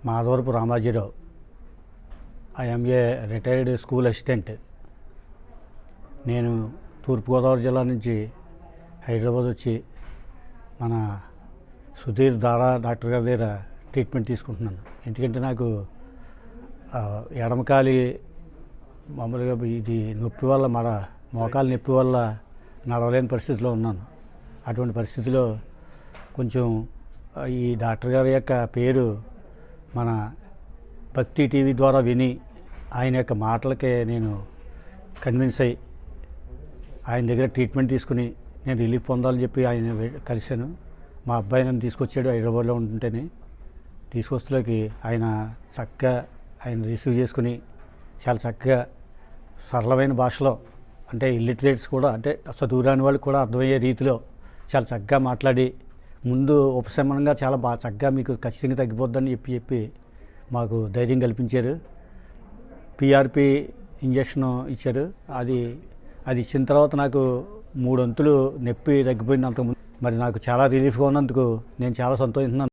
Madhavarapu Ramajirao. I'm a retired school assistant. నేను తూర్పుగోదావరి జిల్లా నుంచి హైదరాబాద్ వచ్చి మన సుధీర్ దారా డాక్టర్ గారి దగ్గర ట్రీట్మెంట్ తీసుకుంటున్నాను. ఎందుకంటే నాకు ఎడమకాలి మామూలుగా ఇది నొప్పి వల్ల మోకాలు నొప్పి వల్ల నడవలేని పరిస్థితిలో ఉన్నాను. అటువంటి పరిస్థితిలో కొంచెం ఈ డాక్టర్ గారి యొక్క పేరు మన భక్తి టీవీ ద్వారా విని ఆయన యొక్క మాటలకే నేను కన్విన్స్ అయ్యి ఆయన దగ్గర ట్రీట్మెంట్ తీసుకుని నేను రిలీఫ్ పొందాలని చెప్పి ఆయన కలిశాను. మా అబ్బాయి నన్ను తీసుకొచ్చాడు హైదరాబాద్లో ఉంటుంటేనే. తీసుకొస్తులోకి ఆయన చక్కగా ఆయన రిసీవ్ చేసుకుని చాలా చక్కగా సరళమైన భాషలో, అంటే ఇల్లిటరేట్స్ కూడా, అంటే చదువురాని వాళ్ళకి కూడా అర్థమయ్యే రీతిలో చాలా చక్కగా మాట్లాడి ముందు ఉపశమనంగా చాలా బాగా చక్కగా మీకు ఖచ్చితంగా తగ్గిపోద్దని చెప్పి మాకు ధైర్యం కల్పించారు. పిఆర్పి ఇంజక్షన్ ఇచ్చారు. అది ఇచ్చిన తర్వాత నాకు 3 వంతులు నొప్పి తగ్గిపోయింది అంతకుముందు. మరి నాకు చాలా రిలీఫ్గా ఉన్నందుకు నేను చాలా సంతోషిస్తున్నాను.